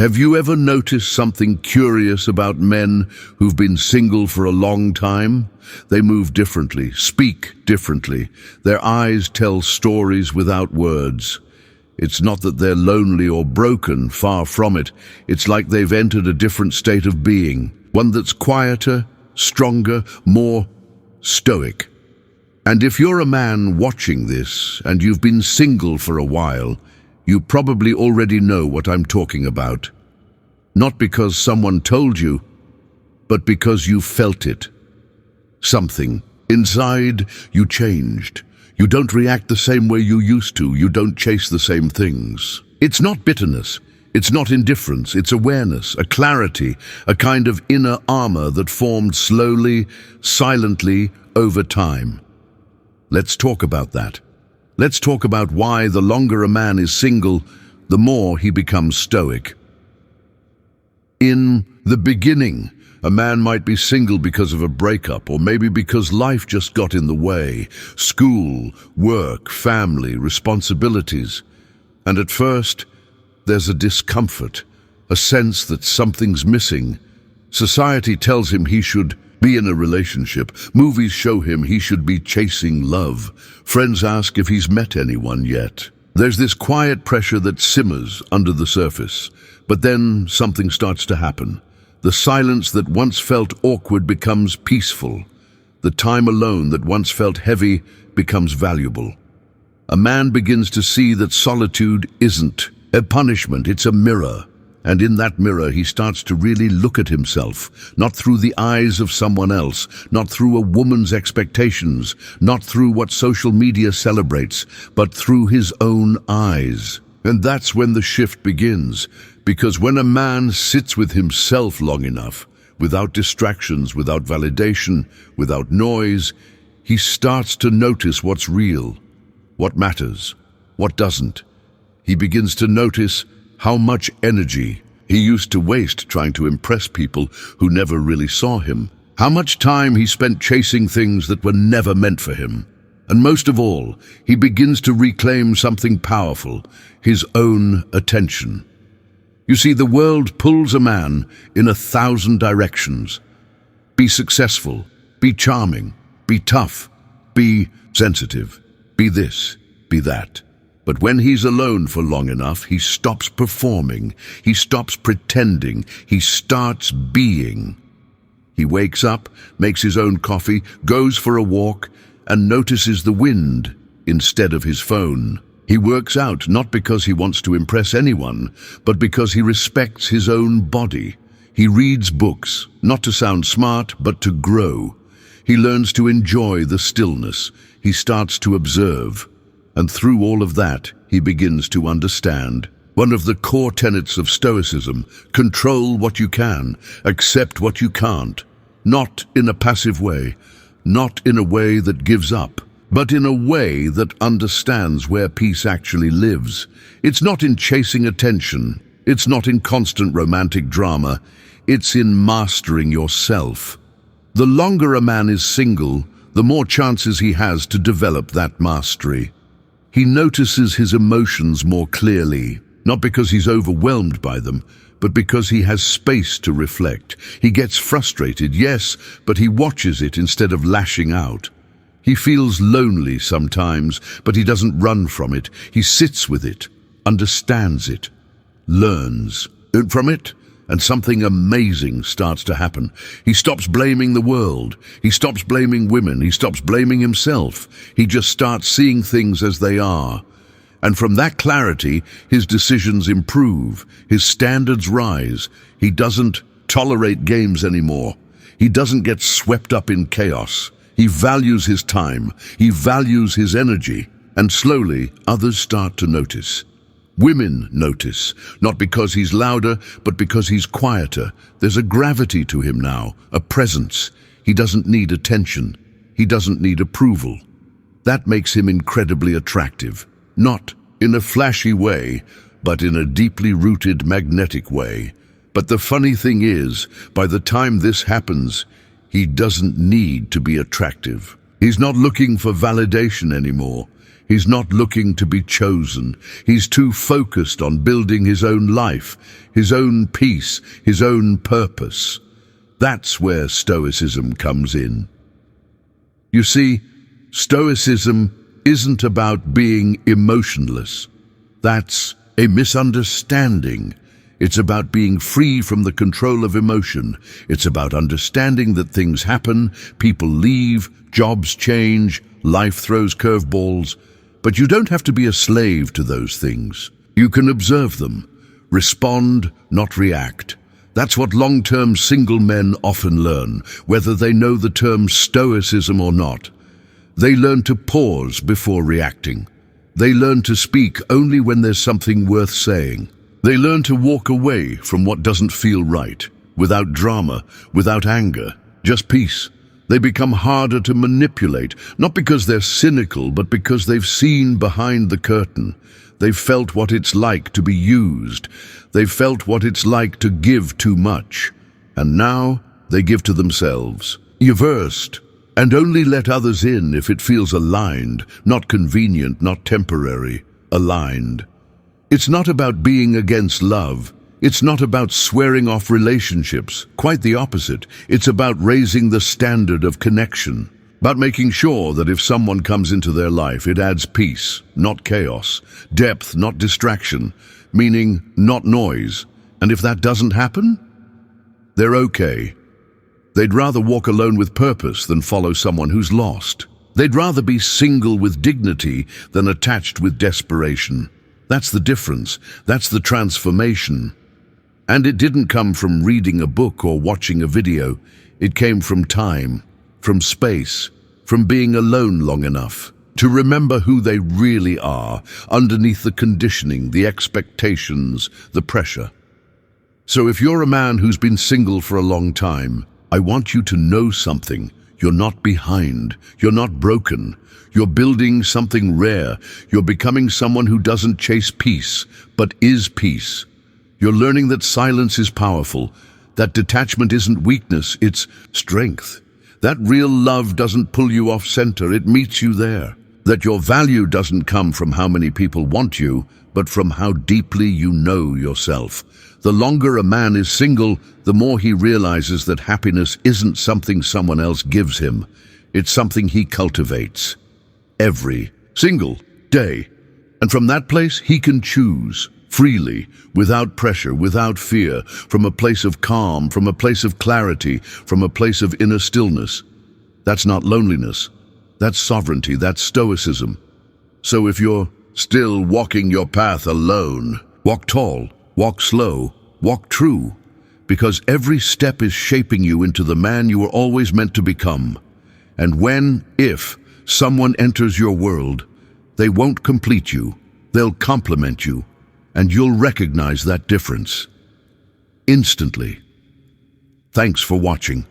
Have you ever noticed something curious about men who've been single for a long time? They move differently, speak differently. Their eyes tell stories without words. It's not that they're lonely or broken, far from it. It's like they've entered a different state of being, one that's quieter, stronger, more stoic. And if you're a man watching this and you've been single for a while, you probably already know what I'm talking about. Not because someone told you, but because you felt it. Something. Inside, you changed. You don't react the same way you used to. You don't chase the same things. It's not bitterness. It's not indifference. It's awareness, a clarity, a kind of inner armor that formed slowly, silently, over time. Let's talk about that. Let's talk about why the longer a man is single, the more he becomes stoic. In the beginning, a man might be single because of a breakup, or maybe because life just got in the way. School, work, family, responsibilities. And at first, there's a discomfort, a sense that something's missing. Society tells him he should be in a relationship. Movies show him he should be chasing love. Friends ask if he's met anyone yet. There's this quiet pressure that simmers under the surface. But then something starts to happen. The silence that once felt awkward becomes peaceful. The time alone that once felt heavy becomes valuable. A man begins to see that solitude isn't a punishment, it's a mirror. And in that mirror, he starts to really look at himself, not through the eyes of someone else, not through a woman's expectations, not through what social media celebrates, but through his own eyes. And that's when the shift begins, because when a man sits with himself long enough, without distractions, without validation, without noise, he starts to notice what's real, what matters, what doesn't. He begins to notice how much energy he used to waste trying to impress people who never really saw him. How much time he spent chasing things that were never meant for him. And most of all, he begins to reclaim something powerful, his own attention. You see, the world pulls a man in 1,000 directions. Be successful, be charming, be tough, be sensitive, be this, be that. But when he's alone for long enough, he stops performing, he stops pretending, he starts being. He wakes up, makes his own coffee, goes for a walk, and notices the wind instead of his phone. He works out not because he wants to impress anyone, but because he respects his own body. He reads books, not to sound smart, but to grow. He learns to enjoy the stillness. He starts to observe. And through all of that, he begins to understand. One of the core tenets of Stoicism: control what you can, accept what you can't. Not in a passive way, not in a way that gives up, but in a way that understands where peace actually lives. It's not in chasing attention, it's not in constant romantic drama, it's in mastering yourself. The longer a man is single, the more chances he has to develop that mastery. He notices his emotions more clearly, not because he's overwhelmed by them, but because he has space to reflect. He gets frustrated, yes, but he watches it instead of lashing out. He feels lonely sometimes, but he doesn't run from it. He sits with it, understands it, learns from it, and something amazing starts to happen. He stops blaming the world. He stops blaming women. He stops blaming himself. He just starts seeing things as they are. And from that clarity, his decisions improve. His standards rise. He doesn't tolerate games anymore. He doesn't get swept up in chaos. He values his time. He values his energy. And slowly, others start to notice. Women notice, not because he's louder, but because he's quieter. There's a gravity to him now, a presence. He doesn't need attention. He doesn't need approval. That makes him incredibly attractive. Not in a flashy way, but in a deeply rooted, magnetic way. But the funny thing is, by the time this happens, he doesn't need to be attractive. He's not looking for validation anymore. He's not looking to be chosen. He's too focused on building his own life, his own peace, his own purpose. That's where Stoicism comes in. You see, Stoicism isn't about being emotionless. That's a misunderstanding. It's about being free from the control of emotion. It's about understanding that things happen, people leave, jobs change, life throws curveballs. But you don't have to be a slave to those things. You can observe them, respond, not react. That's what long-term single men often learn, whether they know the term Stoicism or not. They learn to pause before reacting. They learn to speak only when there's something worth saying. They learn to walk away from what doesn't feel right, without drama, without anger, just peace. They become harder to manipulate, not because they're cynical, but because they've seen behind the curtain. They've felt what it's like to be used. They've felt what it's like to give too much. And now they give to themselves. You're versed, and only let others in if it feels aligned, not convenient, not temporary, aligned. It's not about being against love. It's not about swearing off relationships. Quite the opposite. It's about raising the standard of connection. About making sure that if someone comes into their life, it adds peace, not chaos, depth, not distraction, meaning, not noise. And if that doesn't happen, they're okay. They'd rather walk alone with purpose than follow someone who's lost. They'd rather be single with dignity than attached with desperation. That's the difference. That's the transformation. And it didn't come from reading a book or watching a video. It came from time, from space, from being alone long enough to remember who they really are, underneath the conditioning, the expectations, the pressure. So if you're a man who's been single for a long time, I want you to know something. You're not behind. You're not broken. You're building something rare. You're becoming someone who doesn't chase peace, but is peace. You're learning that silence is powerful, that detachment isn't weakness, it's strength. That real love doesn't pull you off center, it meets you there. That your value doesn't come from how many people want you, but from how deeply you know yourself. The longer a man is single, the more he realizes that happiness isn't something someone else gives him. It's something he cultivates. Every single day. And from that place, he can choose freely, without pressure, without fear, from a place of calm, from a place of clarity, from a place of inner stillness. That's not loneliness. That's sovereignty. That's stoicism. So if you're still walking your path alone, walk tall, walk slow, walk true, because every step is shaping you into the man you were always meant to become. And if someone enters your world, they won't complete you, they'll complement you, and you'll recognize that difference instantly. Thanks for watching.